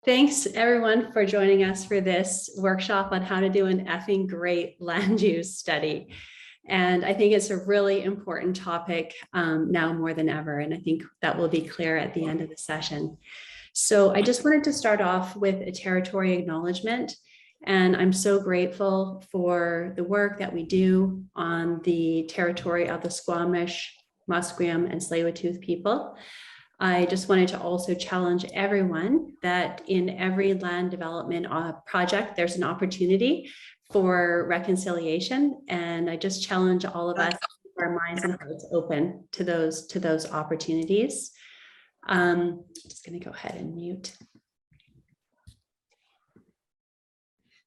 Thanks everyone for joining us for this workshop on how to do an effing great land use study. And I think it's a really important topic now more than ever. And I think that will be clear at the end of the session. So I just wanted to start off with a territory acknowledgement. And I'm so grateful for the work that we do on the territory of the Squamish, Musqueam, and Tsleil-Waututh people. I just wanted to also challenge everyone that in every land development project, there's an opportunity for reconciliation. And I just challenge all of us to keep our minds and hearts open to those opportunities. I'm just going to go ahead and mute.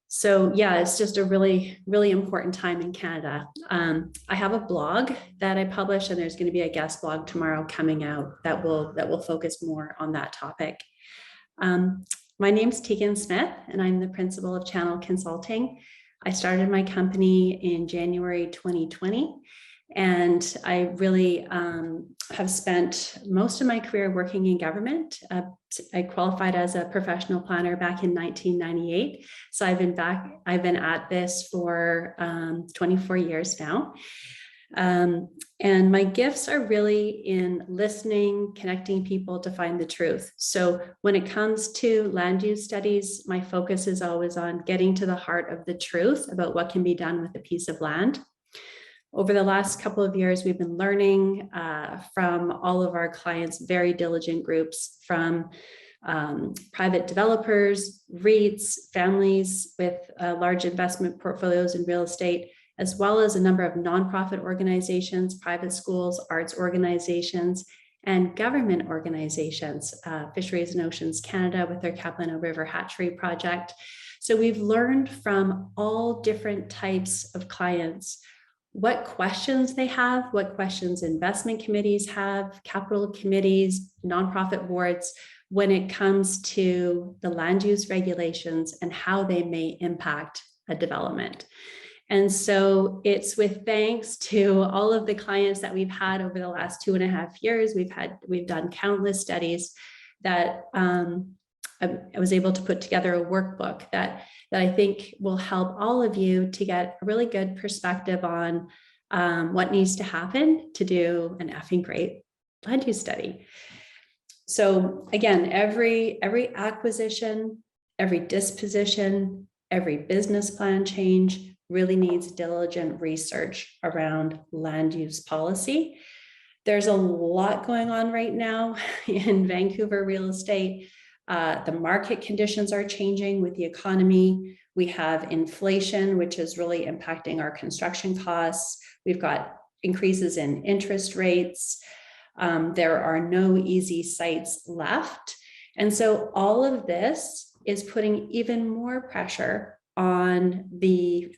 So yeah, it's just a really, really important time in Canada. I have a blog that I publish, and there's going to be a guest blog tomorrow coming out that will focus more on that topic. My name's Tegan Smith, and I'm the principal of Channel Consulting. I started my company in January 2020, and I really have spent most of my career working in government. I qualified as a professional planner back in 1998. So I've been at this for 24 years now. And my gifts are really in listening, connecting people to find the truth. So when it comes to land use studies, my focus is always on getting to the heart of the truth about what can be done with a piece of land. Over the last couple of years, we've been learning from all of our clients, very diligent groups, from private developers, REITs, families with large investment portfolios in real estate, as well as a number of nonprofit organizations, private schools, arts organizations, and government organizations, Fisheries and Oceans Canada with their Capilano River Hatchery Project. So we've learned from all different types of clients what questions they have, what questions investment committees have, capital committees, nonprofit boards, when it comes to the land use regulations and how they may impact a development. And so it's with thanks to all of the clients that we've had over the last 2.5 years, we've done countless studies that I was able to put together a workbook that I think will help all of you to get a really good perspective on what needs to happen to do an effing great land use study. So again, every acquisition, every disposition, every business plan change really needs diligent research around land use policy. There's a lot going on right now in Vancouver real estate. The market conditions are changing with the economy. We have inflation, which is really impacting our construction costs. We've got increases in interest rates. There are no easy sites left. And so all of this is putting even more pressure on the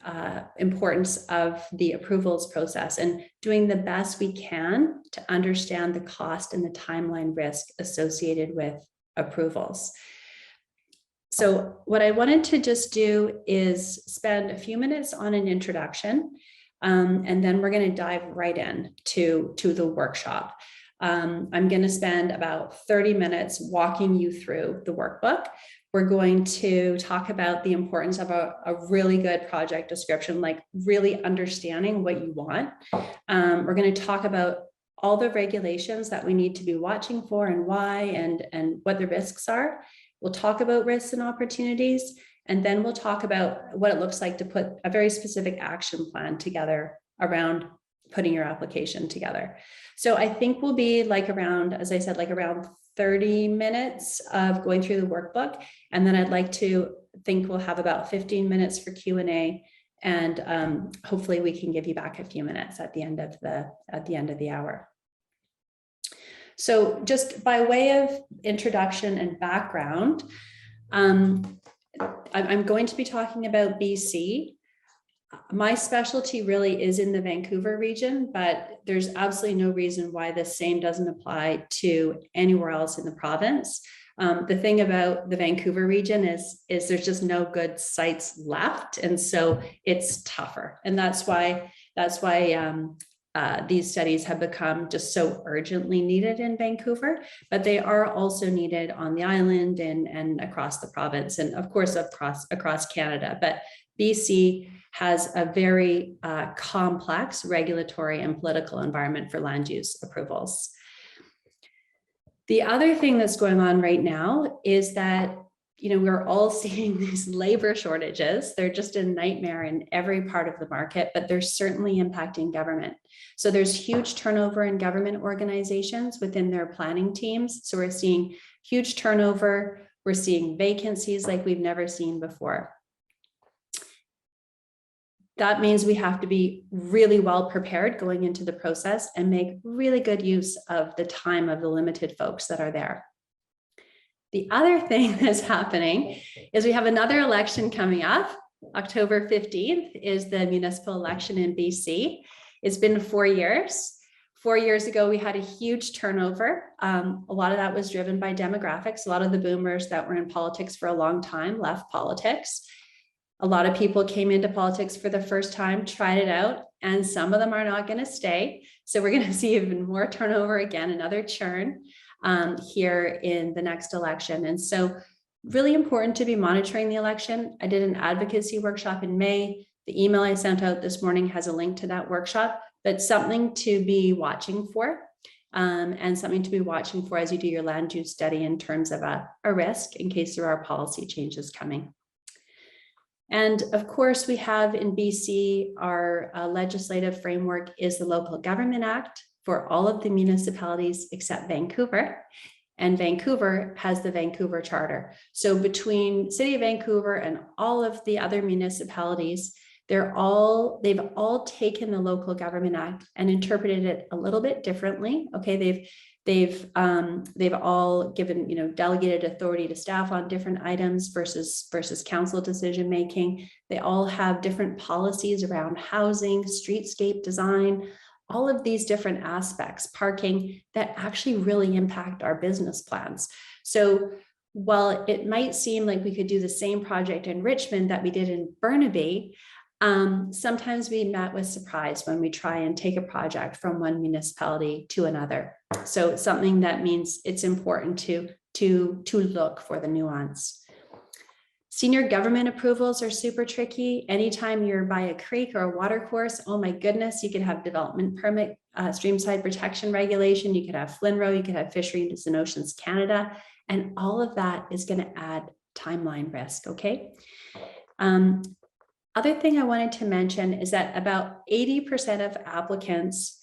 importance of the approvals process and doing the best we can to understand the cost and the timeline risk associated with approvals. So what I wanted to just do is spend a few minutes on an introduction, and then we're going to dive right in to the workshop. I'm going to spend about 30 minutes walking you through the workbook. We're going to talk about the importance of a really good project description, like really understanding what you want. We're going to talk about all the regulations that we need to be watching for and why, and what the risks are. We'll talk about risks and opportunities, and then we'll talk about what it looks like to put a very specific action plan together around putting your application together. So I think we'll be like around, as I said, like around 30 minutes of going through the workbook. And then I'd like to think we'll have about 15 minutes for Q&A. And hopefully we can give you back a few minutes at the end of the hour. So just by way of introduction and background, I'm going to be talking about BC. My specialty really is in the Vancouver region, but there's absolutely no reason why the same doesn't apply to anywhere else in the province. The thing about the Vancouver region is there's just no good sites left, and so it's tougher, and that's why these studies have become just so urgently needed in Vancouver, but they are also needed on the island and across the province, and of course across Canada. But BC has a very complex regulatory and political environment for land use approvals. The other thing that's going on right now is that, you know, we're all seeing these labor shortages. They're just a nightmare in every part of the market, but they're certainly impacting government. So there's huge turnover in government organizations within their planning teams. So we're seeing huge turnover. We're seeing vacancies like we've never seen before. That means we have to be really well prepared going into the process and make really good use of the time of the limited folks that are there. The other thing that's happening is we have another election coming up. October 15th is the municipal election in BC. It's been 4 years. 4 years ago, we had a huge turnover. A lot of that was driven by demographics. A lot of the boomers that were in politics for a long time left politics. A lot of people came into politics for the first time, tried it out, and some of them are not going to stay. So we're going to see even more turnover again, another churn here in the next election. And so really important to be monitoring the election. I did an advocacy workshop in May. The email I sent out this morning has a link to that workshop, but something to be watching for and something to be watching for as you do your land use study in terms of a risk in case there are policy changes coming. And of course, we have in BC, our legislative framework is the Local Government Act for all of the municipalities except Vancouver. And Vancouver has the Vancouver Charter. So between City of Vancouver and all of the other municipalities, they've all taken the Local Government Act and interpreted it a little bit differently. Okay, they've all given, you know, delegated authority to staff on different items versus council decision making. They all have different policies around housing, streetscape design, all of these different aspects, parking, that actually really impact our business plans. So while it might seem like we could do the same project in Richmond that we did in Burnaby, sometimes we met with surprise when we try and take a project from one municipality to another. So it's something that means it's important to look for the nuance. Senior government approvals are super tricky. Anytime you're by a creek or a water course, oh my goodness, you could have development permit, streamside protection regulation, you could have FLNRO, you could have Fisheries and Oceans Canada, and all of that is going to add timeline risk, okay? Other thing I wanted to mention is that about 80% of applicants,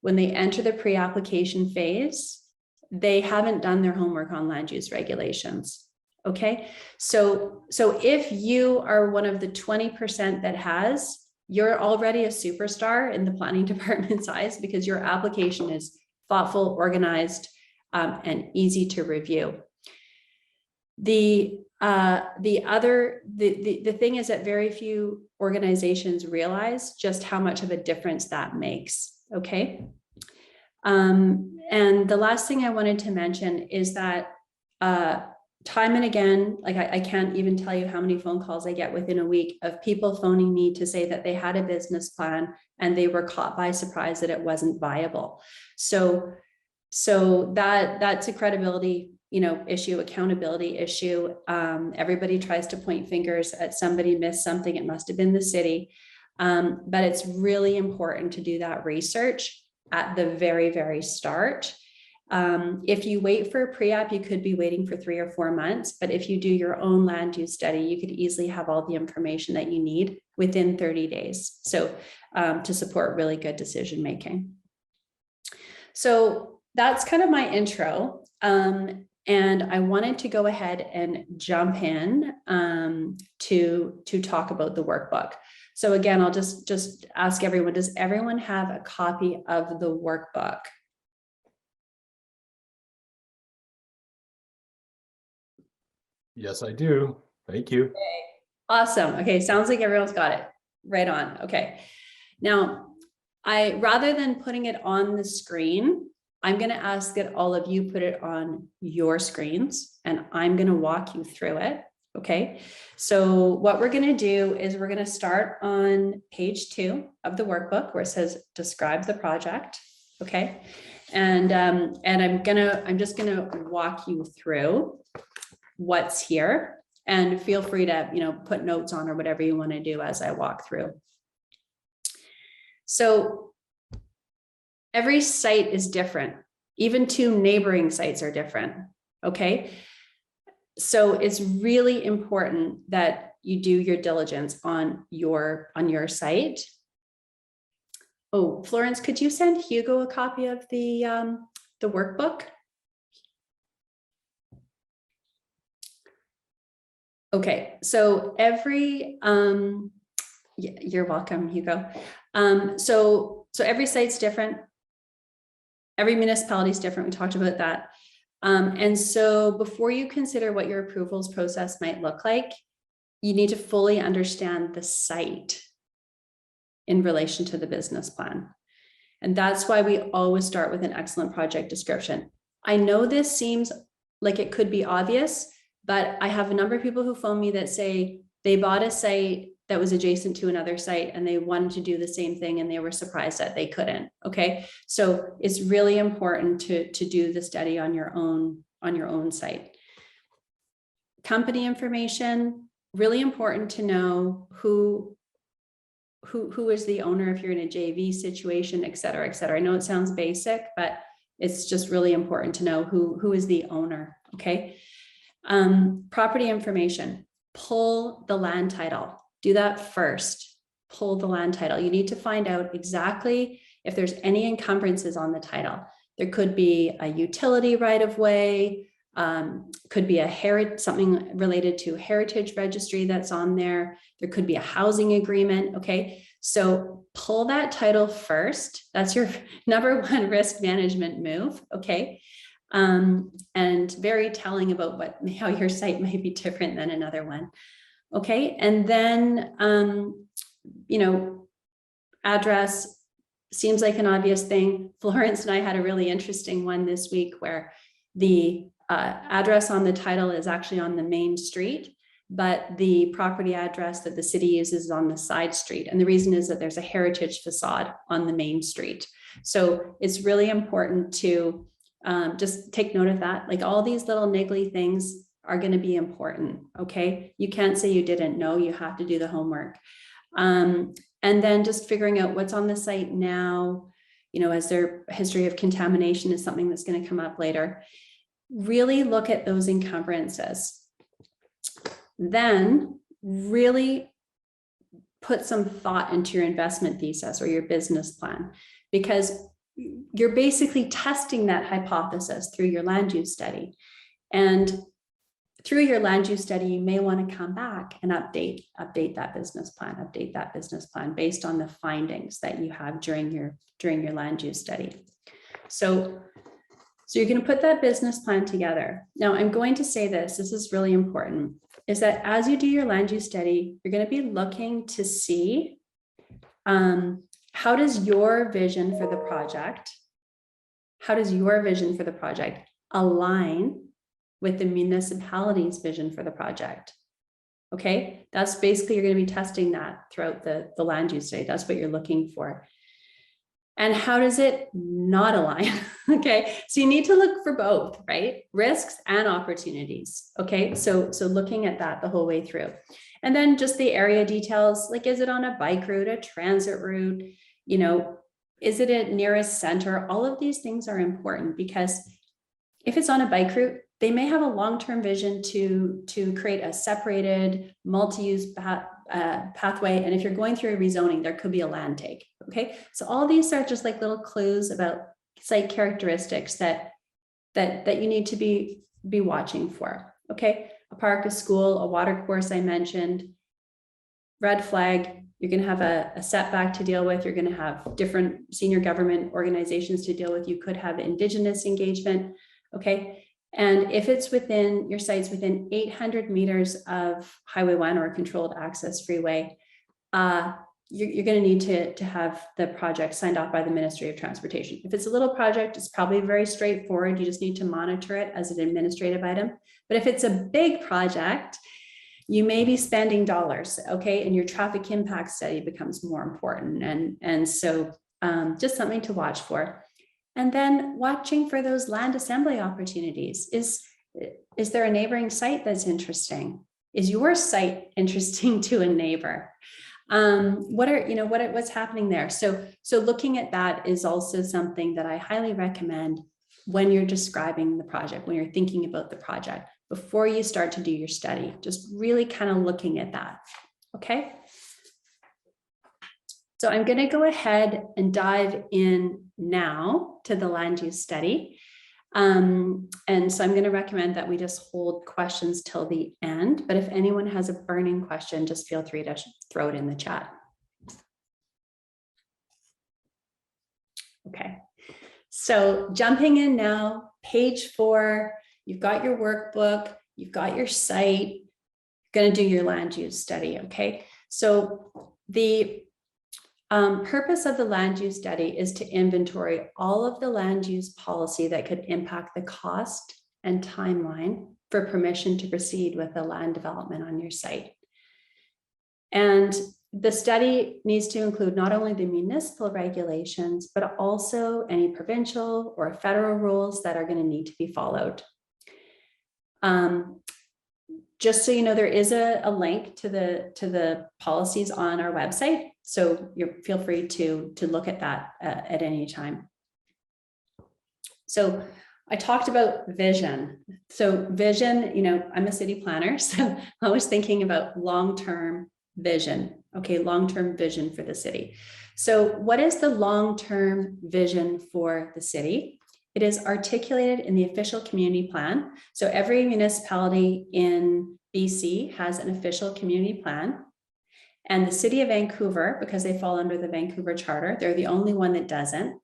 when they enter the pre-application phase, they haven't done their homework on land use regulations. Okay, so if you are one of the 20% that has, you're already a superstar in the planning department's eyes because your application is thoughtful, organized, and easy to review. The thing is that very few organizations realize just how much of a difference that makes. Okay, and the last thing I wanted to mention is that time and again, like I can't even tell you how many phone calls I get within a week of people phoning me to say that they had a business plan and they were caught by surprise that it wasn't viable. So that's a credibility, you know, issue, accountability issue. Everybody tries to point fingers at somebody missed something. It must have been the city. But it's really important to do that research at the very, very start. If you wait for a pre-app, you could be waiting for 3 or 4 months, but if you do your own land use study, you could easily have all the information that you need within 30 days. So to support really good decision making. So that's kind of my intro. And I wanted to go ahead and jump in to talk about the workbook. So again, I'll just ask everyone, does everyone have a copy of the workbook? Yes, I do. Thank you. Okay. Awesome. Okay, sounds like everyone's got it. Right on. Okay. Now, rather than putting it on the screen, I'm going to ask that all of you put it on your screens, and I'm going to walk you through it. Okay, so what we're going to do is we're going to start on page 2 of the workbook where it says describe the project. Okay, and I'm just gonna walk you through what's here, and feel free to put notes on or whatever you want to do as I walk through. So every site is different. Even 2 neighboring sites are different. Okay, so it's really important that you do your diligence on your site. Oh, Florence, could you send Hugo a copy of the workbook? Okay, so every you're welcome, Hugo. So every site's different. Every municipality is different. We talked about that. And so before you consider what your approvals process might look like, you need to fully understand the site in relation to the business plan. And that's why we always start with an excellent project description. I know this seems like it could be obvious, but I have a number of people who phone me that say they bought a site that was adjacent to another site and they wanted to do the same thing and they were surprised that they couldn't. Okay, so it's really important to do the study on your own site. Company information, really important to know who is the owner if you're in a JV situation, et cetera, et cetera. I know it sounds basic, but it's just really important to know who is the owner. Okay, property information, pull the land title. Do that first. Pull the land title. You need to find out exactly if there's any encumbrances on the title. There could be a utility right of way, could be something related to heritage registry that's on there. There could be a housing agreement. Okay, so pull that title first. That's your number 1 risk management move. Okay, and very telling about how your site might be different than another one. Okay, and then, address seems like an obvious thing. Florence and I had a really interesting one this week where the address on the title is actually on the main street, but the property address that the city uses is on the side street. And the reason is that there's a heritage facade on the main street. So it's really important to just take note of that. Like all these little niggly things are going to be important. Okay, you can't say you didn't know, you have to do the homework. And then just figuring out what's on the site now, as their history of contamination is something that's going to come up later. Really look at those encumbrances. Then really put some thought into your investment thesis or your business plan, because you're basically testing that hypothesis through your land use study. And through your land use study, you may want to come back and update that business plan based on the findings that you have during your land use study. So you're going to put that business plan together. Now, I'm going to say this is really important, is that as you do your land use study, you're going to be looking to see how does your vision for the project align with the municipality's vision for the project. Okay, that's basically, you're going to be testing that throughout the land use study. That's what you're looking for. And how does it not align? Okay, so you need to look for both, right? Risks and opportunities. Okay, so looking at that the whole way through. And then just the area details, like, is it on a bike route, a transit route? Is it at nearest center? All of these things are important, because if it's on a bike route, they may have a long-term vision to create a separated multi-use pathway. And if you're going through a rezoning, there could be a land take. Okay, so all these are just like little clues about site characteristics that you need to be watching for. Okay, a park, a school, a water course I mentioned. Red flag, you're going to have a setback to deal with. You're going to have different senior government organizations to deal with. You could have Indigenous engagement. Okay. And if it's within your site's within 800 meters of Highway 1 or a controlled access freeway, you're going to need to have the project signed off by the Ministry of Transportation. If it's a little project, it's probably very straightforward. You just need to monitor it as an administrative item. But if it's a big project, you may be spending dollars, okay? And your traffic impact study becomes more important. And so just something to watch for. And then watching for those land assembly opportunities. Is there a neighboring site that's interesting? Is your site interesting to a neighbor? What's happening there? So looking at that is also something that I highly recommend when you're describing the project, when you're thinking about the project, before you start to do your study, just really kind of looking at that. Okay. So I'm going to go ahead and dive in now to the land use study. And so I'm going to recommend that we just hold questions till the end, but if anyone has a burning question, just feel free to throw it in the chat. Okay, so jumping in now, page 4, you've got your workbook, you've got your site, you're going to do your land use study. Okay, so the purpose of the land use study is to inventory all of the land use policy that could impact the cost and timeline for permission to proceed with the land development on your site. And the study needs to include not only the municipal regulations, but also any provincial or federal rules that are going to need to be followed. Just so you know, there is a link to the policies on our website. So feel free to look at that at any time. So I talked about vision. So vision, I'm a city planner, so I was thinking about long-term vision. Okay, long-term vision for the city. So what is the long-term vision for the city? It is articulated in the official community plan. So every municipality in BC has an official community plan. And the city of Vancouver, because they fall under the Vancouver Charter, they're the only one that doesn't.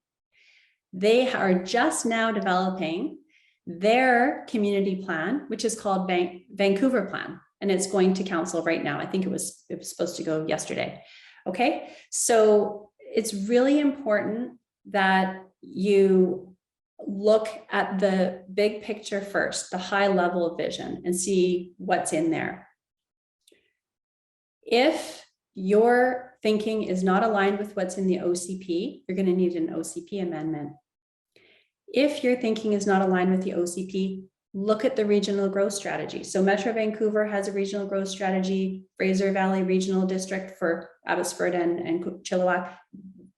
They are just now developing their community plan, which is called Vancouver Plan. And it's going to council right now. I think it was supposed to go yesterday. Okay, so it's really important that you look at the big picture first, the high level of vision, and see what's in there. If your thinking is not aligned with what's in the OCP, you're going to need an OCP amendment. If your thinking is not aligned with the OCP, look at the regional growth strategy. So Metro Vancouver has a regional growth strategy, Fraser Valley Regional District for Abbotsford and Chilliwack,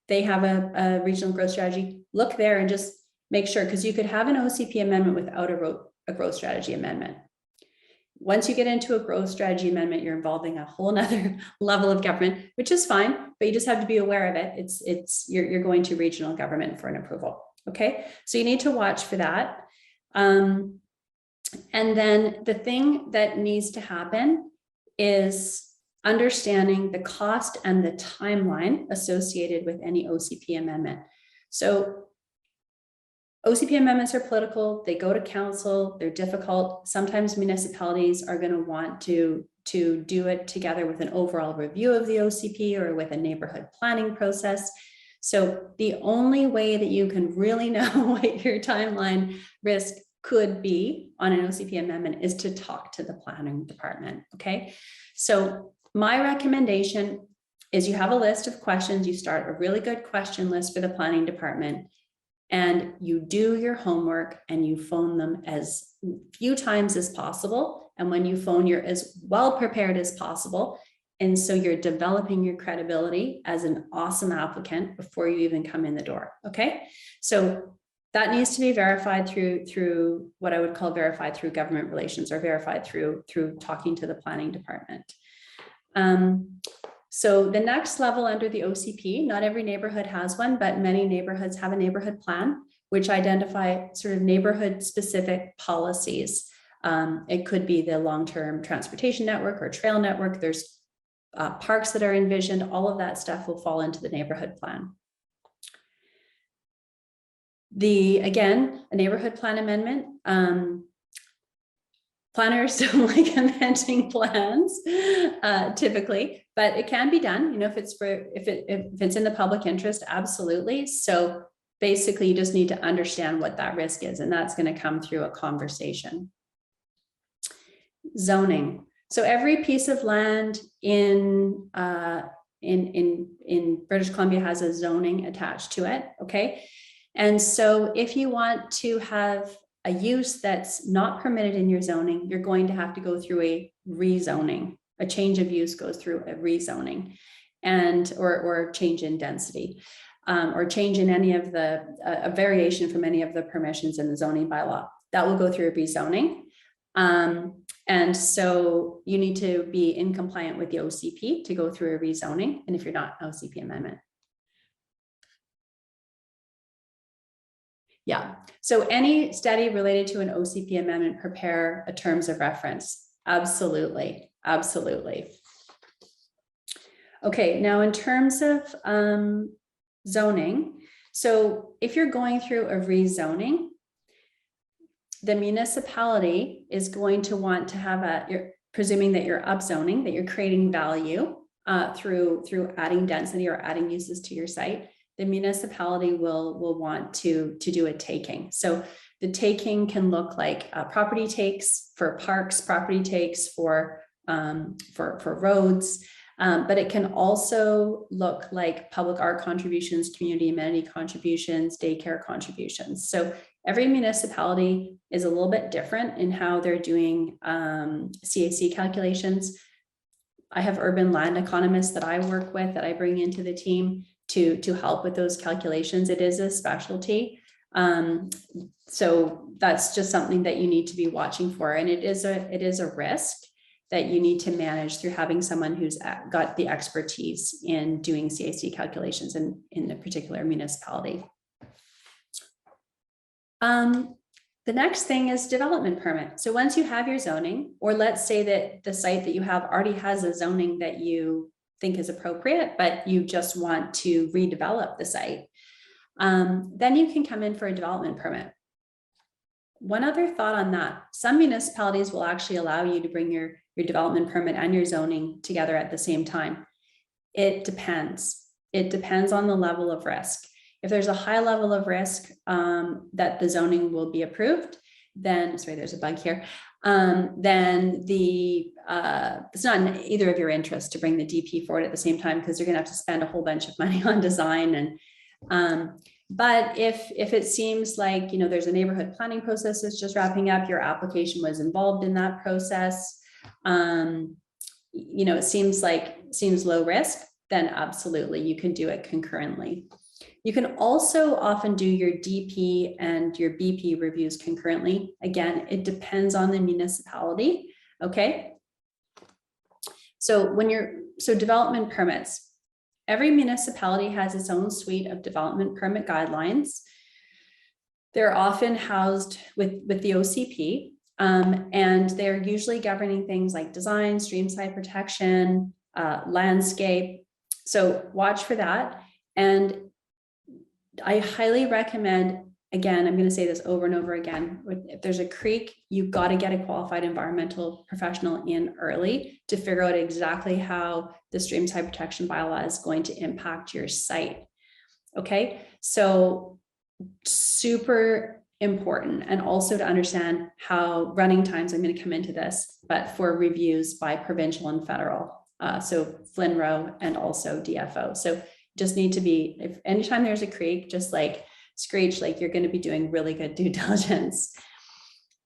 they have a regional growth strategy. Look there and just make sure, because you could have an OCP amendment without a growth strategy amendment. Once you get into a growth strategy amendment, you're involving a whole nother level of government, which is fine, but you just have to be aware of it. You're going to regional government for an approval. Okay, so you need to watch for that. And then the thing that needs to happen is understanding the cost and the timeline associated with any OCP amendment. So OCP amendments are political, they go to council, they're difficult. Sometimes municipalities are going to want to do it together with an overall review of the OCP or with a neighborhood planning process. So the only way that you can really know what your timeline risk could be on an OCP amendment is to talk to the planning department. Okay, so my recommendation is you have a list of questions, you start a really good question list for the planning department, and you do your homework and you phone them as few times as possible. And when you phone, you're as well prepared as possible. And so you're developing your credibility as an awesome applicant before you even come in the door. Okay, so that needs to be verified through what I would call verified through government relations, or verified through talking to the planning department. So the next level under the OCP, not every neighborhood has one, but many neighborhoods have a neighborhood plan, which identify sort of neighborhood specific policies. It could be the long-term transportation network or trail network. There's parks that are envisioned. All of that stuff will fall into the neighborhood plan. Again, a neighborhood plan amendment. Planners don't like amending plans typically, but it can be done. You know, if it's in the public interest, absolutely. So basically, you just need to understand what that risk is, and that's going to come through a conversation. Zoning. So every piece of land in British Columbia has a zoning attached to it, okay? And so if you want to have a use that's not permitted in your zoning, you're going to have to go through a rezoning. A change of use goes through a rezoning, and or change in density, or change in any of the a variation from any of the permissions in the zoning bylaw. That will go through a rezoning. And so you need to be in compliant with the OCP to go through a rezoning. And if you're not, OCP amendment. Yeah, so any study related to an OCP amendment, prepare a terms of reference. Absolutely, absolutely. Okay, now in terms of zoning, so if you're going through a rezoning, the municipality is going to want to have you're presuming that you're upzoning, that you're creating value through adding density or adding uses to your site. The municipality will want to do a taking. So the taking can look like property takes for parks, property takes for roads, but it can also look like public art contributions, community amenity contributions, daycare contributions. So every municipality is a little bit different in how they're doing CAC calculations. I have urban land economists that I work with, that I bring into the team to help with those calculations. It is a specialty. So that's just something that you need to be watching for. And it is a risk that you need to manage through having someone who's got the expertise in doing CAC calculations in a particular municipality. The next thing is development permit. So once you have your zoning, or let's say that the site that you have already has a zoning that you think is appropriate, but you just want to redevelop the site, then you can come in for a development permit. One other thought on that, some municipalities will actually allow you to bring your development permit and your zoning together at the same time. It depends. It depends on the level of risk. If there's a high level of risk that the zoning will be approved, then, sorry, there's a bug here, then it's not in either of your interests to bring the DP forward at the same time, because you're gonna have to spend a whole bunch of money on design. And but if it seems like, you know, there's a neighborhood planning process that's just wrapping up, your application was involved in that process, you know, it seems low risk, then absolutely you can do it concurrently. You can also often do your DP and your BP reviews concurrently. Again, it depends on the municipality. Okay. So development permits, every municipality has its own suite of development permit guidelines. They're often housed with the OCP, and they're usually governing things like design, streamside protection, landscape. So watch for that. And I highly recommend, again, I'm going to say this over and over again, if there's a creek, you've got to get a qualified environmental professional in early to figure out exactly how the streamside protection bylaw is going to impact your site. Okay, so super important. And also to understand how running times, I'm going to come into this, but for reviews by provincial and federal, so FLNRO and also DFO. So just need to be, if anytime there's a creek, just like screech, like you're going to be doing really good due diligence.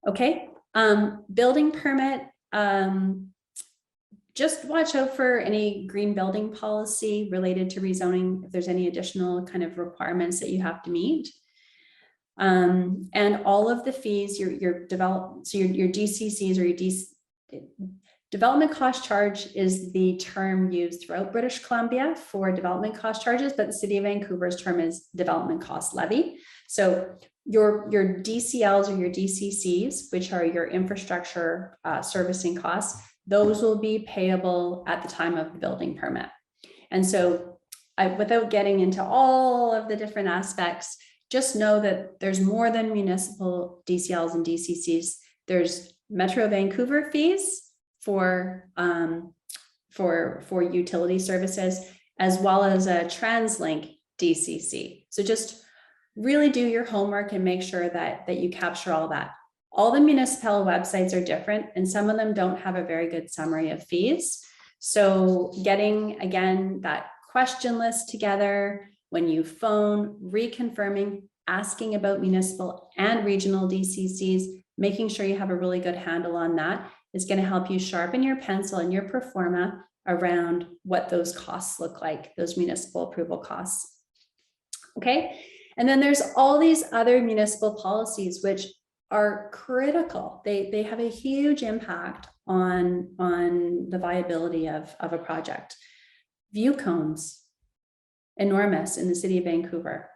Okay, building permit, just watch out for any green building policy related to rezoning, if there's any additional kind of requirements that you have to meet. And all of the fees, your DCCs or your development cost charge is the term used throughout British Columbia for development cost charges, but the City of Vancouver's term is development cost levy. So your DCLs or your DCCs, which are your infrastructure servicing costs, those will be payable at the time of the building permit. And so without getting into all of the different aspects, just know that there's more than municipal DCLs and DCCs. There's Metro Vancouver fees for utility services, as well as a TransLink DCC. So just really do your homework and make sure that you capture all that. All the municipal websites are different, and some of them don't have a very good summary of fees. So getting, again, that question list together, when you phone, reconfirming, asking about municipal and regional DCCs, making sure you have a really good handle on that is going to help you sharpen your pencil and your pro forma around what those costs look like, those municipal approval costs. Okay, and then there's all these other municipal policies which are critical. They have a huge impact on the viability of a project. View cones, enormous in the city of Vancouver.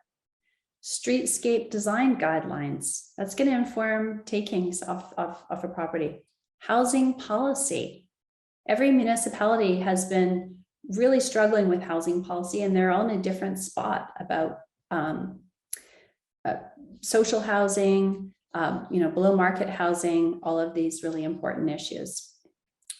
Streetscape design guidelines, that's going to inform takings of a property. Housing policy. Every municipality has been really struggling with housing policy, and they're all in a different spot about social housing, below market housing, all of these really important issues.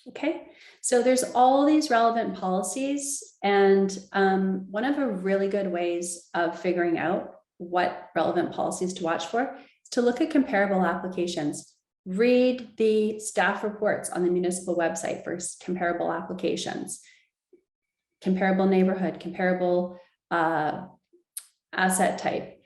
Okay, so there's all these relevant policies, and one of the really good ways of figuring out what relevant policies to watch for is to look at comparable applications. Read the staff reports on the municipal website for comparable applications, comparable neighborhood, comparable asset type,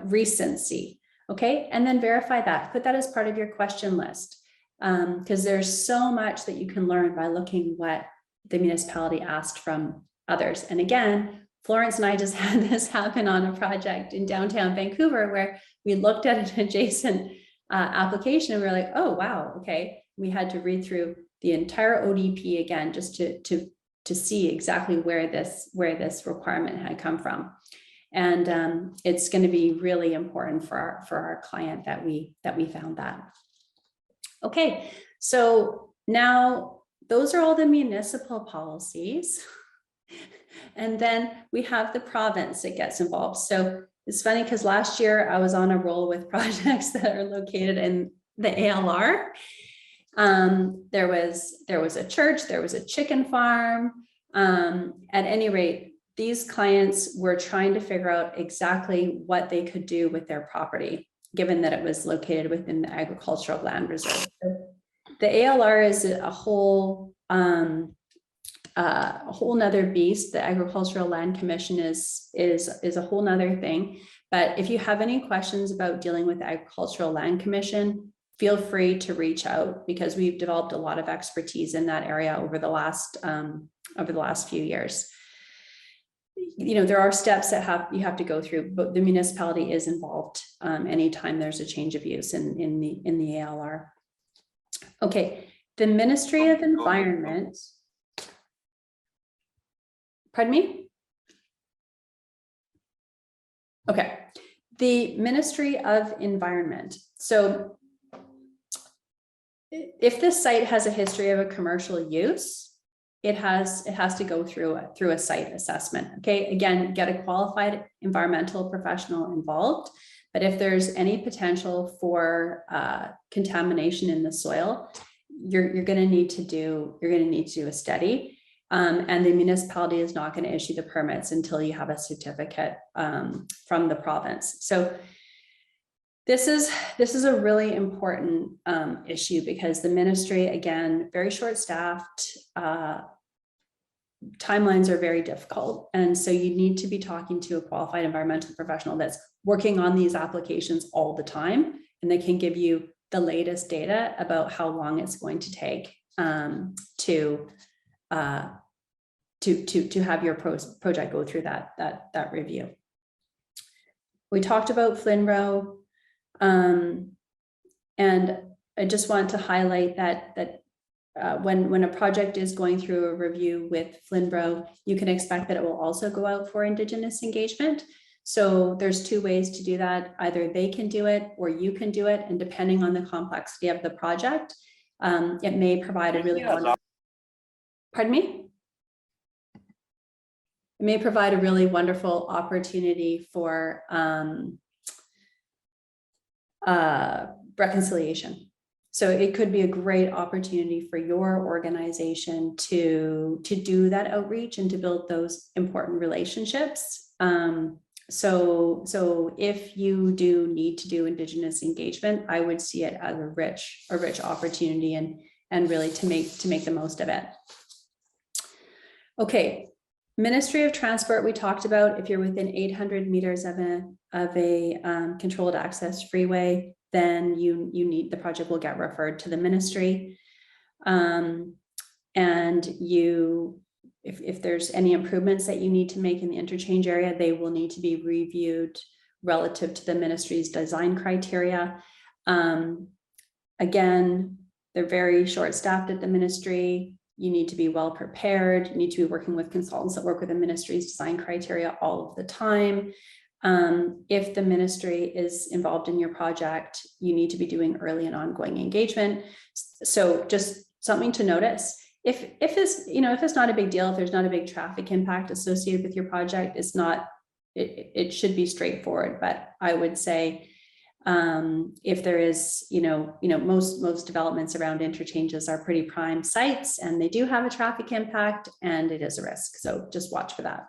recency. Okay, and then verify that. Put that as part of your question list, because there's so much that you can learn by looking what the municipality asked from others. And again, Florence and I just had this happen on a project in downtown Vancouver where we looked at an adjacent application and we were like, oh, wow, okay. We had to read through the entire ODP again, just to see exactly where this requirement had come from. And it's going to be really important for our client that we found that. Okay, so now those are all the municipal policies. And then we have the province that gets involved. So it's funny because last year I was on a roll with projects that are located in the ALR. There was a church, there was a chicken farm. At any rate, these clients were trying to figure out exactly what they could do with their property, given that it was located within the agricultural land reserve. The ALR is a whole nother beast. The Agricultural Land Commission is a whole nother thing. But if you have any questions about dealing with the Agricultural Land Commission, feel free to reach out, because we've developed a lot of expertise in that area over the last few years. There are steps that you have to go through, but the municipality is involved anytime there's a change of use in the ALR. Okay, the Ministry of Environment. Pardon me? Okay, the Ministry of Environment. So if this site has a history of a commercial use, it has to go through a site assessment. Okay, again, get a qualified environmental professional involved. But if there's any potential for contamination in the soil, you're going to need to do a study. And the municipality is not going to issue the permits until you have a certificate from the province. So this is a really important issue, because the ministry, again, very short-staffed, timelines are very difficult. And so you need to be talking to a qualified environmental professional that's working on these applications all the time, and they can give you the latest data about how long it's going to take to have your project go through that review. We talked about FLNRO, and I just want to highlight that when a project is going through a review with FLNRO, you can expect that it will also go out for Indigenous engagement. So there's two ways to do that. Either they can do it or you can do it, and depending on the complexity of the project, it may provide a really wonderful, pardon me? It may provide a really wonderful opportunity for reconciliation. So it could be a great opportunity for your organization to do that outreach and to build those important relationships. so if you do need to do Indigenous engagement, I would see it as a rich opportunity and really to make the most of it. Okay, Ministry of Transport, we talked about if you're within 800 meters of a controlled access freeway, then the project will get referred to the ministry. And if there's any improvements that you need to make in the interchange area, they will need to be reviewed relative to the ministry's design criteria. Again, they're very short-staffed at the ministry. You need to be well prepared. You need to be working with consultants that work with the ministry's design criteria all of the time. If the ministry is involved in your project, you need to be doing early and ongoing engagement. So just something to notice. If it's not a big deal, if there's not a big traffic impact associated with your project, it should be straightforward. But I would say if there is, most developments around interchanges are pretty prime sites and they do have a traffic impact and it is a risk. So just watch for that.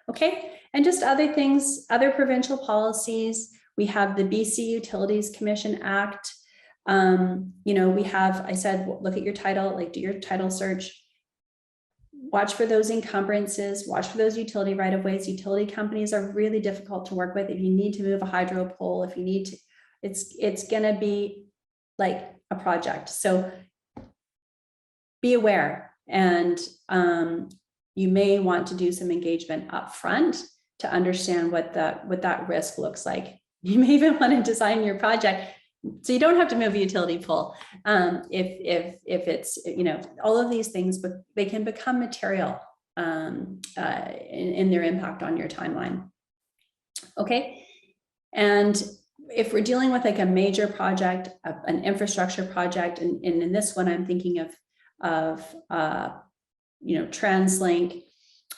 Okay, and just other things, other provincial policies. We have the BC Utilities Commission Act. We have, I said, look at your title, like do your title search. Watch for those encumbrances, watch for those utility right-of-ways. Utility companies are really difficult to work with. If you need to move a hydro pole, if you need to, it's gonna be like a project. So be aware, and you may want to do some engagement up front to understand what that risk looks like. You may even want to design your project so you don't have to move a utility pole if it's, all of these things, but they can become material in their impact on your timeline. Okay, and if we're dealing with like a major project, an infrastructure project, and in this one I'm thinking of TransLink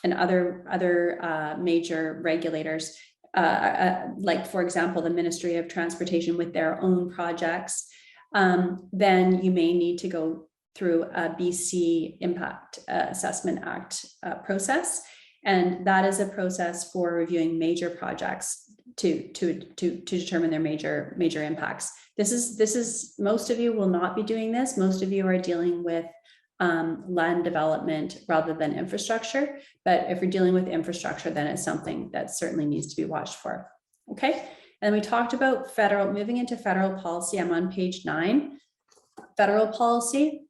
and other major regulators. Like, for example, the Ministry of Transportation with their own projects, then you may need to go through a BC Impact Assessment Act process. And that is a process for reviewing major projects to determine their major impacts. This is most of you will not be doing this. Most of you are dealing with land development rather than infrastructure. But if you're dealing with infrastructure, then it's something that certainly needs to be watched for. Okay. And we talked about moving into federal policy. I'm on page 9, federal policy,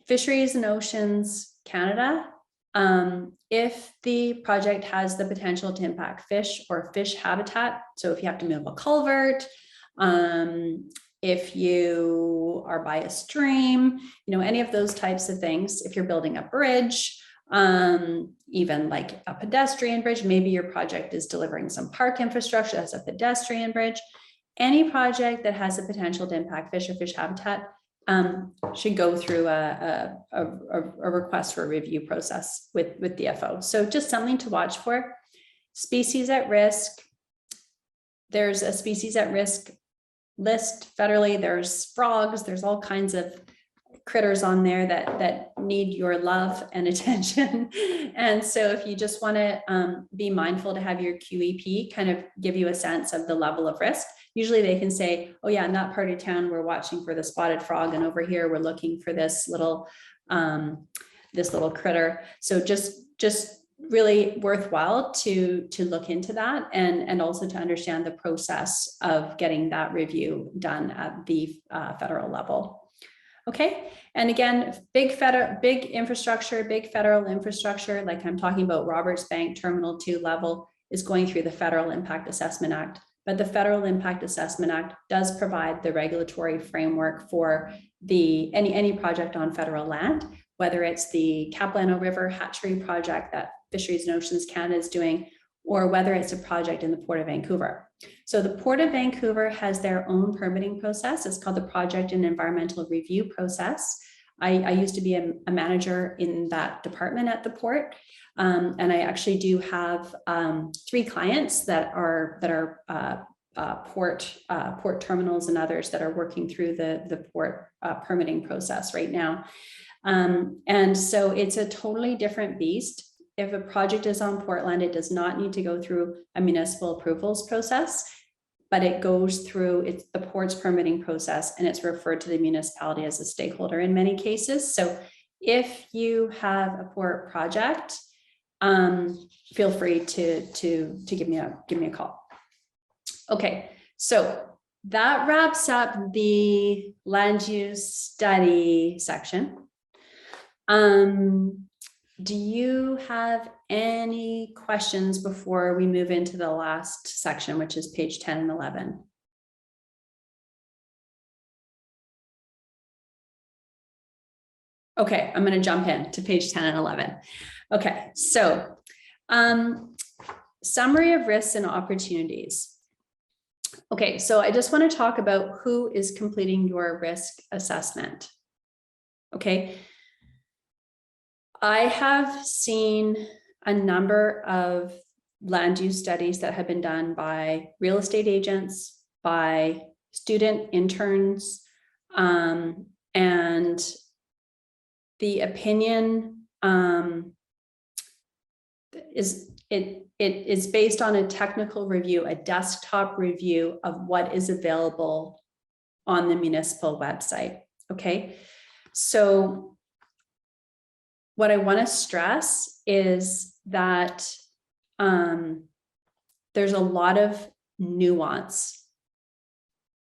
Fisheries and Oceans Canada. If the project has the potential to impact fish or fish habitat, so if you have to move a culvert, if you are by a stream, any of those types of things, if you're building a bridge, even like a pedestrian bridge, maybe your project is delivering some park infrastructure that's a pedestrian bridge, any project that has the potential to impact fish or fish habitat should go through a request for a review process with DFO. So just something to watch for. Species at risk. There's a species at risk list federally. There's frogs, there's all kinds of critters on there that need your love and attention. And so if you just want to be mindful to have your QEP kind of give you a sense of the level of risk, usually they can say, oh yeah, in that part of town, we're watching for the spotted frog. And over here, we're looking for this little critter. So just really worthwhile to look into that and also to understand the process of getting that review done at the federal level. Okay, and again, big infrastructure, big federal infrastructure, like I'm talking about Roberts Bank Terminal 2 level, is going through the Federal Impact Assessment Act. But the Federal Impact Assessment Act does provide the regulatory framework for any project on federal land, whether it's the Capilano River Hatchery project that Fisheries and Oceans Canada is doing, or whether it's a project in the Port of Vancouver. So the Port of Vancouver has their own permitting process. It's called the Project and Environmental Review process. I used to be a manager in that department at the port. And I actually do have 3 clients that are port terminals and others that are working through the port permitting process right now. And so it's a totally different beast. if a project is on Portland, it does not need to go through a municipal approvals process, but it goes through the port's permitting process, and it's referred to the municipality as a stakeholder in many cases. So if you have a port project, feel free to give me a call. Okay, so that wraps up the land use study section. Do you have any questions before we move into the last section, which is page 10 and 11? Okay, I'm going to jump in to page 10 and 11. Okay, so summary of risks and opportunities. Okay, so I just want to talk about who is completing your risk assessment. Okay. I have seen a number of land use studies that have been done by real estate agents, by student interns, and the opinion is based on a technical review, a desktop review of what is available on the municipal website. Okay, so what I want to stress is that there's a lot of nuance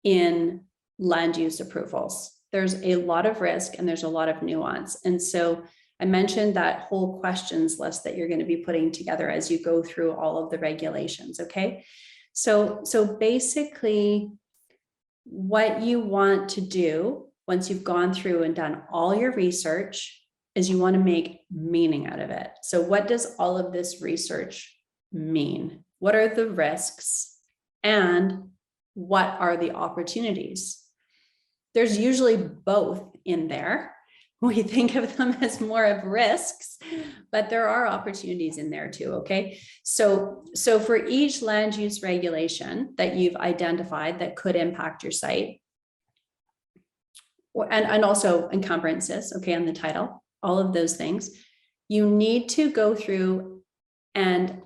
in land use approvals. There's a lot of risk and there's a lot of nuance. And so I mentioned that whole questions list that you're going to be putting together as you go through all of the regulations. Okay, so basically what you want to do once you've gone through and done all your research is you want to make meaning out of it. So what does all of this research mean? What are the risks and what are the opportunities? There's usually both in there. We think of them as more of risks, but there are opportunities in there too, okay? So for each land use regulation that you've identified that could impact your site, and also encumbrances, okay, on the title, all of those things, you need to go through and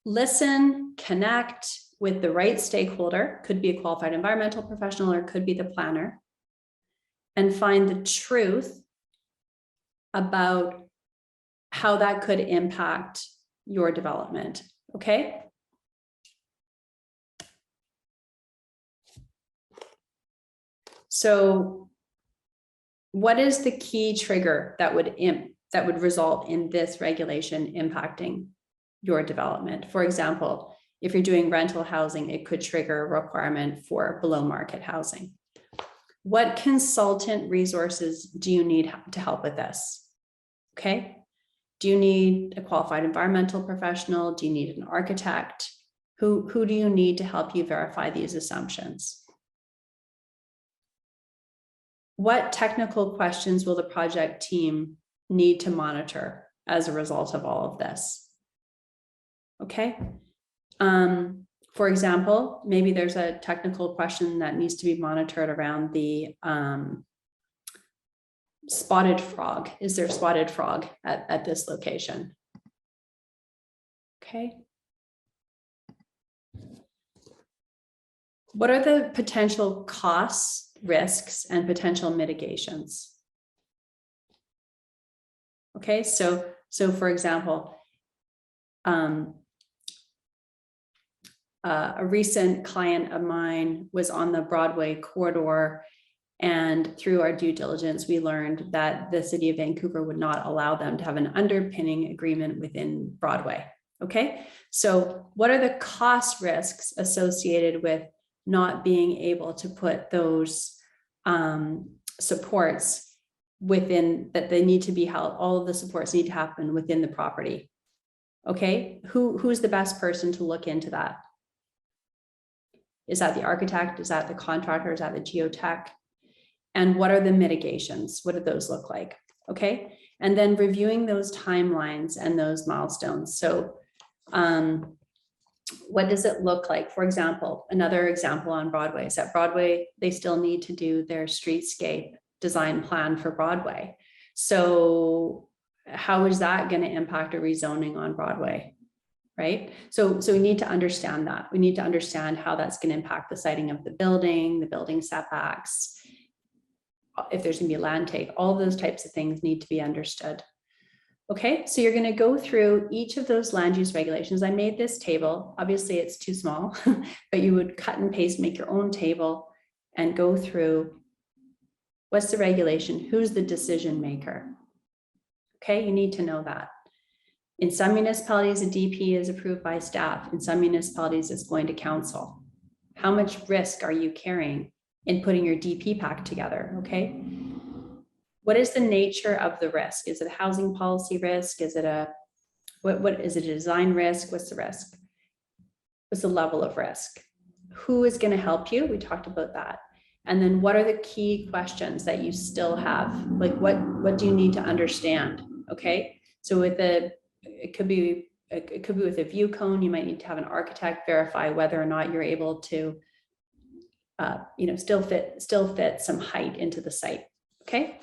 listen, connect with the right stakeholder, could be a qualified environmental professional or could be the planner, and find the truth about how that could impact your development, okay? So what is the key trigger that would result in this regulation impacting your development? For example, if you're doing rental housing, it could trigger a requirement for below market housing. What consultant resources do you need to help with this? Okay. Do you need a qualified environmental professional? Do you need an architect? Who do you need to help you verify these assumptions? What technical questions will the project team need to monitor as a result of all of this? Okay. For example, maybe there's a technical question that needs to be monitored around the spotted frog. Is there spotted frog at this location? Okay. What are the potential costs, risks, and potential mitigations? Okay, so for example, a recent client of mine was on the Broadway corridor, and through our due diligence, we learned that the city of Vancouver would not allow them to have an underpinning agreement within Broadway. Okay, so what are the cost risks associated with not being able to put those supports within, that they need to be held, all of the supports need to happen within the property? Okay, who's the best person to look into that? Is that the architect? Is that the contractor? Is that the geotech? And what are the mitigations? What do those look like? Okay. And then reviewing those timelines and those milestones. So what does it look like? For example, another example on Broadway is at Broadway, they still need to do their streetscape design plan for Broadway. So how is that going to impact a rezoning on Broadway? Right? So we need to understand that. We need to understand how that's going to impact the siting of the building setbacks, if there's going to be a land take, all of those types of things need to be understood. Okay, so you're going to go through each of those land use regulations. I made this table. Obviously, it's too small, but you would cut and paste, make your own table and go through what's the regulation, who's the decision maker. Okay, you need to know that. In some municipalities, a DP is approved by staff. In some municipalities, it's going to council. How much risk are you carrying in putting your DP pack together? Okay. What is the nature of the risk? Is it a housing policy risk? Is it what is it a design risk? What's the risk? What's the level of risk? Who is going to help you? We talked about that. And then what are the key questions that you still have? Like what do you need to understand? Okay. So it could be with a view cone. You might need to have an architect verify whether or not you're able to, still fit some height into the site. Okay.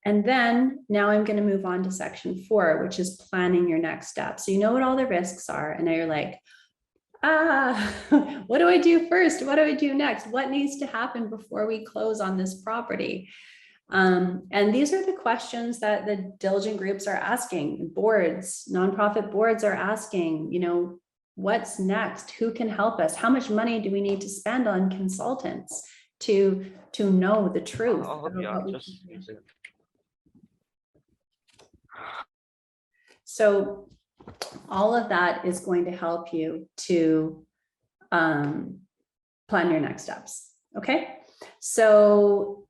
And then now I'm going to move on to section 4, which is planning your next step. So you know what all the risks are, and now you're like, what do I do first? What do I do next? What needs to happen before we close on this property? And these are the questions that the diligent groups are asking. Boards, nonprofit boards are asking, what's next? Who can help us? How much money do we need to spend on consultants to know the truth? So all of that is going to help you to plan your next steps. Okay, so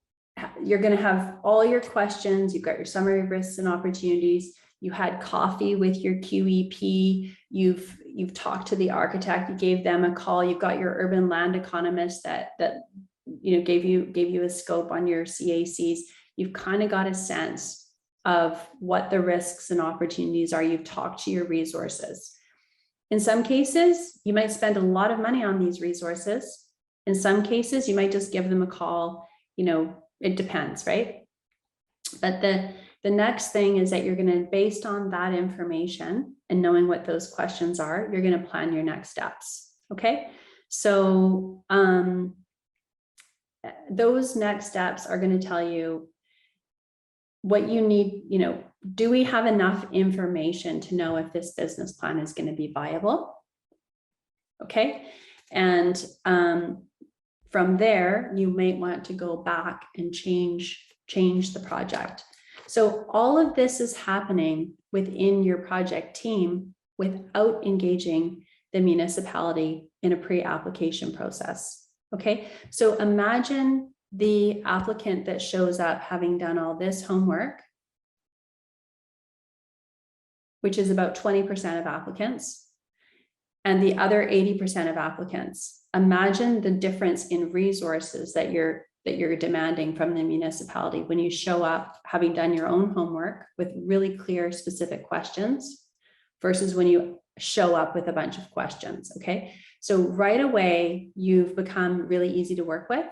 you're going to have all your questions. You've got your summary of risks and opportunities. You had coffee with your QEP. You've talked to the architect. You gave them a call. You've got your urban land economist that gave you a scope on your CACs. You've kind of got a sense of what the risks and opportunities are. You've talked to your resources. In some cases, you might spend a lot of money on these resources. In some cases, you might just give them a call. It depends, right? But the next thing is that you're going to, based on that information and knowing what those questions are, you're going to plan your next steps. Okay. So those next steps are going to tell you what you need. Do we have enough information to know if this business plan is going to be viable? Okay. And from there, you might want to go back and change the project. So all of this is happening within your project team without engaging the municipality in a pre-application process. Okay, so imagine the applicant that shows up having done all this homework, which is about 20% of applicants, and the other 80% of applicants. Imagine the difference in resources that you're demanding from the municipality when you show up having done your own homework with really clear, specific questions versus when you show up with a bunch of questions. Okay, so right away you've become really easy to work with,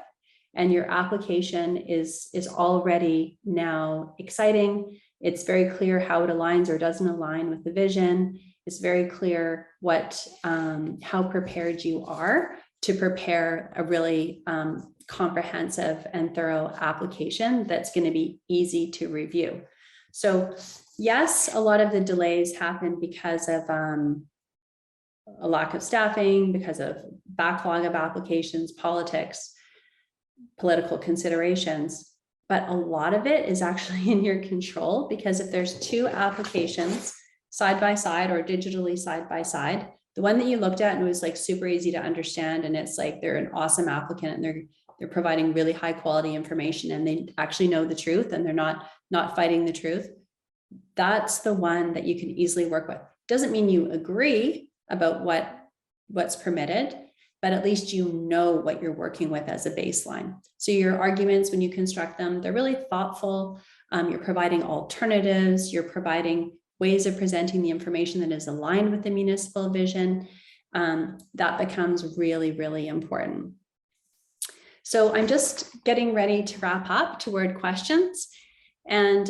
and your application is already now exciting. It's very clear how it aligns or doesn't align with the vision. It's very clear how prepared you are to prepare a really comprehensive and thorough application that's going to be easy to review. So yes, a lot of the delays happen because of a lack of staffing, because of backlog of applications, political considerations, but a lot of it is actually in your control, because if there's two applications side by side or digitally side by side, the one that you looked at and it was like super easy to understand, and it's like they're an awesome applicant and they're providing really high quality information and they actually know the truth and they're not fighting the truth. That's the one that you can easily work with. Doesn't mean you agree about what's permitted, but at least you know what you're working with as a baseline. So your arguments, when you construct them, they're really thoughtful. You're providing alternatives, you're providing ways of presenting the information that is aligned with the municipal vision. That becomes really, really important. So I'm just getting ready to wrap up toward questions. And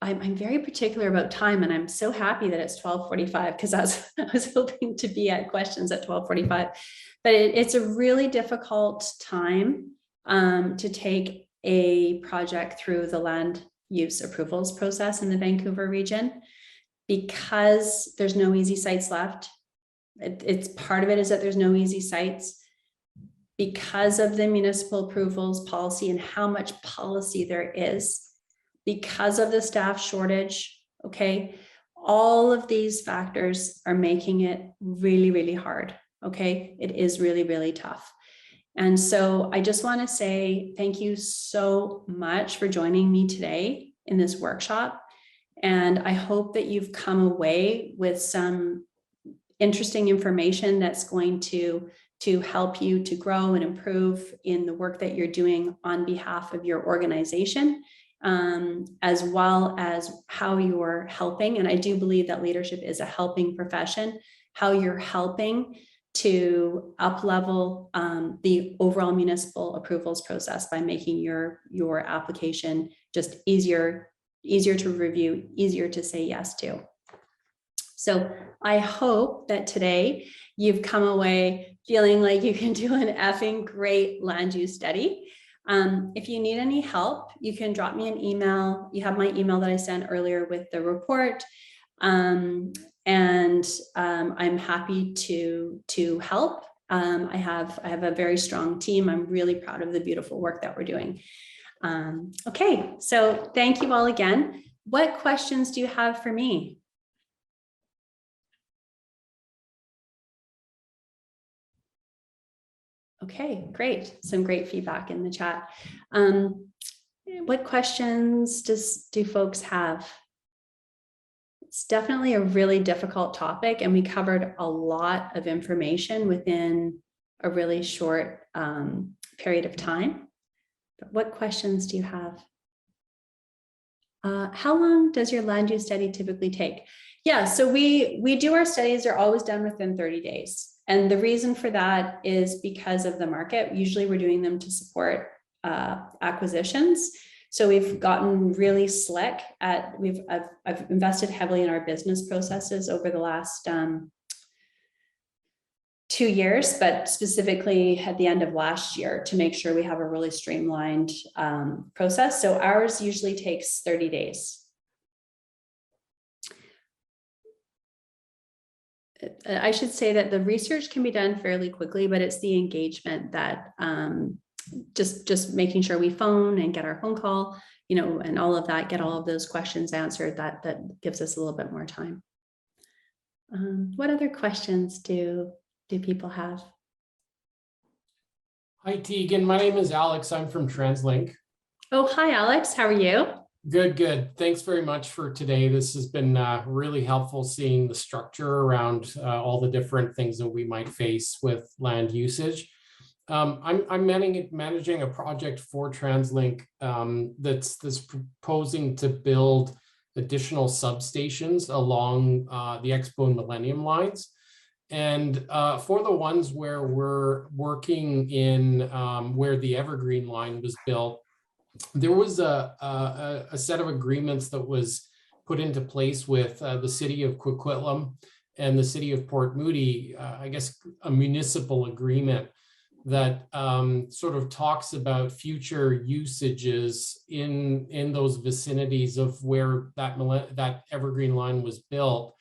I'm very particular about time, and I'm so happy that it's 12:45 because I was hoping to be at questions at 12:45. But it's a really difficult time to take a project through the land use approvals process in the Vancouver region, because there's no easy sites left. It's part of it is that there's no easy sites because of the municipal approvals policy and how much policy there is, because of the staff shortage. Okay, all of these factors are making it really, really hard. Okay, it is really, really tough. And so I just want to say thank you so much for joining me today in this workshop. And I hope that you've come away with some interesting information that's going to help you to grow and improve in the work that you're doing on behalf of your organization, as well as how you're helping. And I do believe that leadership is a helping profession, how you're helping to up-level the overall municipal approvals process by making your application just easier to review, easier to say yes to. So I hope that today you've come away feeling like you can do an effing great land use study. If you need any help, you can drop me an email. You have my email that I sent earlier with the report. I'm happy to help. I have a very strong team. I'm really proud of the beautiful work that we're doing. Okay, so thank you all again. What questions do you have for me? Okay, great. Some great feedback in the chat. What questions do folks have? It's definitely a really difficult topic, and we covered a lot of information within a really short period of time. But what questions do you have? How long does your land use study typically take? Yeah, so we do our studies, they're always done within 30 days. And the reason for that is because of the market. Usually we're doing them to support acquisitions. So we've gotten really slick at, I've invested heavily in our business processes over the last 2 years, but specifically at the end of last year to make sure we have a really streamlined process. So ours usually takes 30 days. I should say that the research can be done fairly quickly, but it's the engagement that just making sure we phone and get our phone call, and all of that, get all of those questions answered, that gives us a little bit more time. What other questions do people have? Hi, Tegan. My name is Alex. I'm from TransLink. Oh, hi, Alex. How are you? Good. Thanks very much for today. This has been really helpful seeing the structure around all the different things that we might face with land usage. I'm managing a project for TransLink that's proposing to build additional substations along the Expo and Millennium lines. And for the ones where we're working in where the Evergreen line was built, there was a set of agreements that was put into place with the city of Coquitlam and the city of Port Moody, I guess a municipal agreement that sort of talks about future usages in those vicinities of where that Evergreen line was built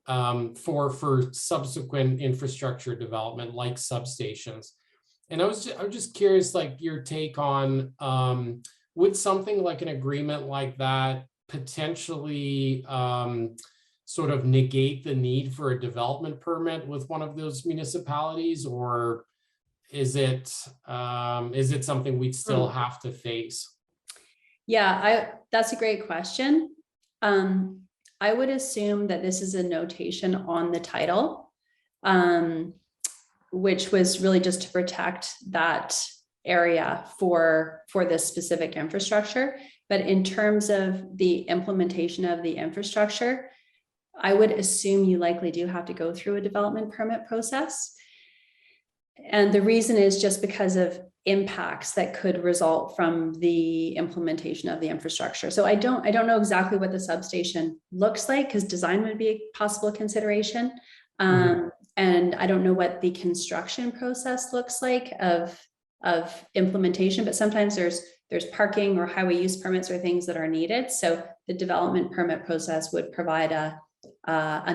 for subsequent infrastructure development like substations. And I was just curious, like your take on would something like an agreement like that potentially sort of negate the need for a development permit with one of those municipalities, or is it something we'd still have to face? Yeah, that's a great question. I would assume that this is a notation on the title, which was really just to protect that area for this specific infrastructure. But in terms of the implementation of the infrastructure, I would assume you likely do have to go through a development permit process. And the reason is just because of impacts that could result from the implementation of the infrastructure. So I don't know exactly what the substation looks like, because design would be a possible consideration. And I don't know what the construction process looks like of implementation, but sometimes there's parking or highway use permits or things that are needed. So the development permit process would provide a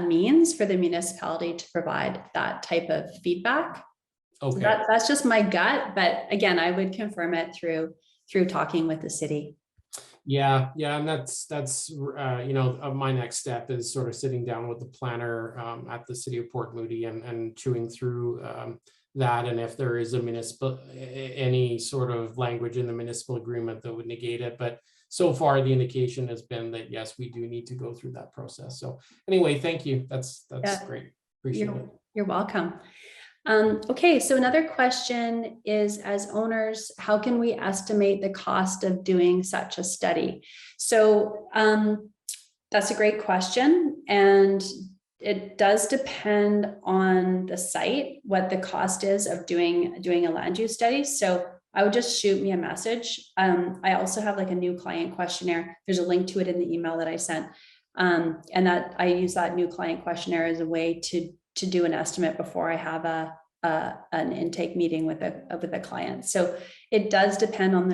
means for the municipality to provide that type of feedback. Okay. So that's just my gut, but again, I would confirm it through talking with the city. Yeah, and that's my next step is sort of sitting down with the planner at the city of Port Moody and chewing through that, and if there is any sort of language in the municipal agreement that would negate it. But so far, the indication has been that yes, we do need to go through that process. So anyway, thank you. That's great. Appreciate it. You're welcome. Okay, so another question is, as owners, how can we estimate the cost of doing such a study? So that's a great question. And it does depend on the site, what the cost is of doing a land use study. So I would just shoot me a message. I also have like a new client questionnaire. There's a link to it in the email that I sent. And that I use that new client questionnaire as a way to do an estimate before I have an intake meeting with a client. So it does depend on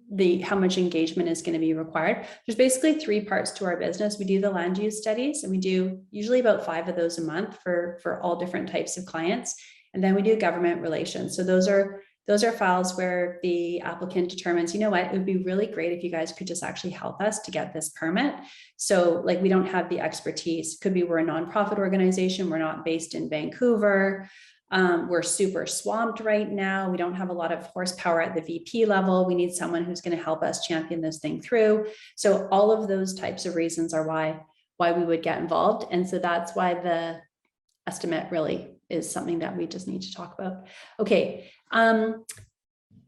the how much engagement is going to be required. There's basically 3 parts to our business. We do the land use studies, and we do usually about 5 of those a month for all different types of clients. And then we do government relations. So those are files where the applicant determines, you know what, it would be really great if you guys could just actually help us to get this permit. So like, we don't have the expertise. Could be we're a nonprofit organization. We're not based in Vancouver. We're super swamped right now. We don't have a lot of horsepower at the VP level. We need someone who's going to help us champion this thing through. So all of those types of reasons are why we would get involved. And so that's why the estimate really is something that we just need to talk about. Okay.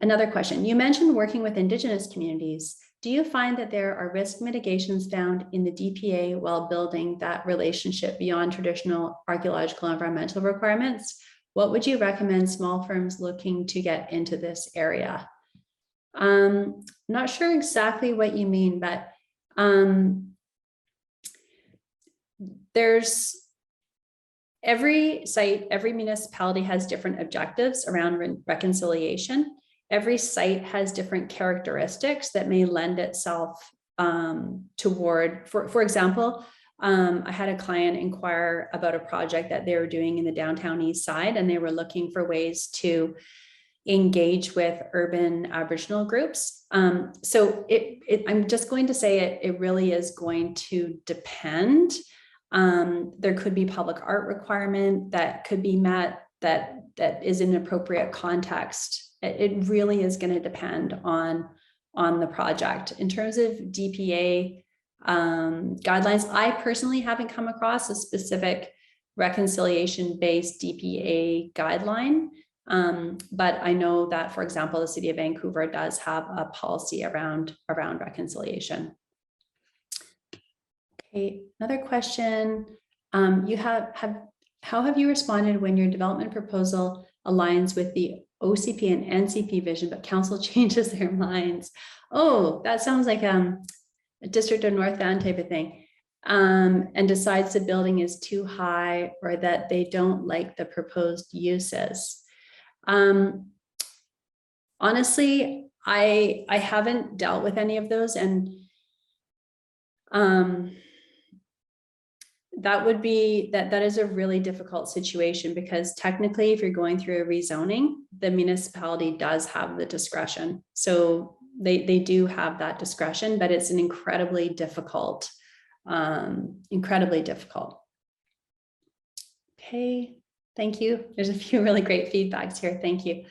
Another question. You mentioned working with Indigenous communities. Do you find that there are risk mitigations found in the DPA while building that relationship beyond traditional archaeological and environmental requirements? What would you recommend small firms looking to get into this area? Not sure exactly what you mean, but there's every site, every municipality has different objectives around reconciliation. Every site has different characteristics that may lend itself toward, for example, I had a client inquire about a project that they were doing in the downtown east side, and they were looking for ways to engage with urban Aboriginal groups. So I'm just going to say it really is going to depend. There could be public art requirement that could be met that is in appropriate context. It really is going to depend on the project. In terms of DPA guidelines, I personally haven't come across a specific reconciliation-based DPA guideline, but I know that, for example, the City of Vancouver does have a policy around reconciliation. Okay, another question. How have you responded when your development proposal aligns with the OCP and NCP vision, but council changes their minds? Oh, that sounds like a District of North Van type of thing. And decides the building is too high or that they don't like the proposed uses. Honestly, I haven't dealt with any of those, and that is a really difficult situation, because technically, if you're going through a rezoning, the municipality does have the discretion. So they do have that discretion, but it's an incredibly difficult. Okay, thank you. There's a few really great feedbacks here. Thank you.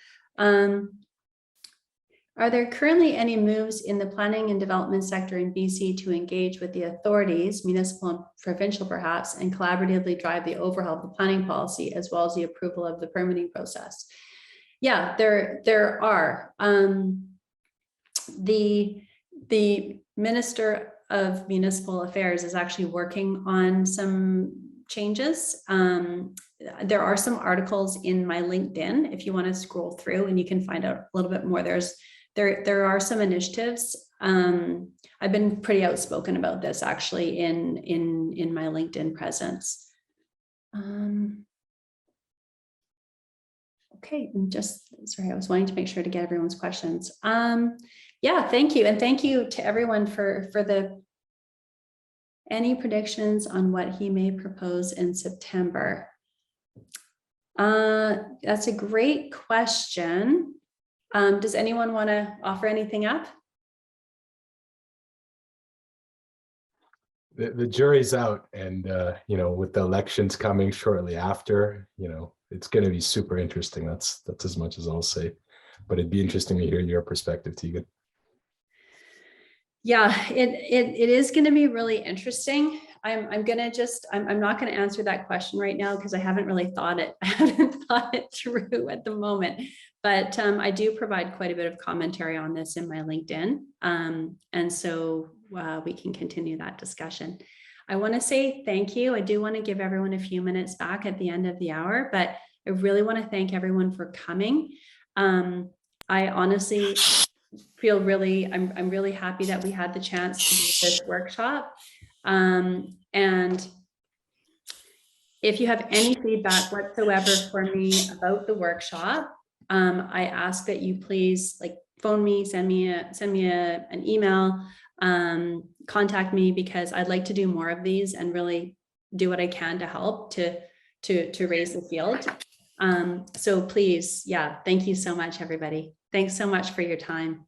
Are there currently any moves in the planning and development sector in BC to engage with the authorities, municipal and provincial perhaps, and collaboratively drive the overhaul of the planning policy as well as the approval of the permitting process? Yeah, there are. The Minister of Municipal Affairs is actually working on some changes. there are some articles in my LinkedIn if you want to scroll through, and you can find out a little bit more. There are some initiatives. I've been pretty outspoken about this actually in my LinkedIn presence. Okay, I'm just sorry, I was wanting to make sure to get everyone's questions. Yeah, thank you. And thank you to everyone for any predictions on what he may propose in September. That's a great question. Does anyone want to offer anything up? The jury's out, and you know, with the elections coming shortly after, you know, it's going to be super interesting. That's as much as I'll say, but it'd be interesting to hear your perspective, Tegan. Yeah, it is going to be really interesting. I'm not going to answer that question right now because I haven't really thought it. I haven't thought it through at the moment. But I do provide quite a bit of commentary on this in my LinkedIn, and so we can continue that discussion. I want to say thank you. I do want to give everyone a few minutes back at the end of the hour, but I really want to thank everyone for coming. I honestly feel I'm really happy that we had the chance to do this workshop. And if you have any feedback whatsoever for me about the workshop, I ask that you please phone me, send me an email, contact me, because I'd like to do more of these and really do what I can to help to raise the field. So please, yeah, thank you so much, everybody. Thanks so much for your time.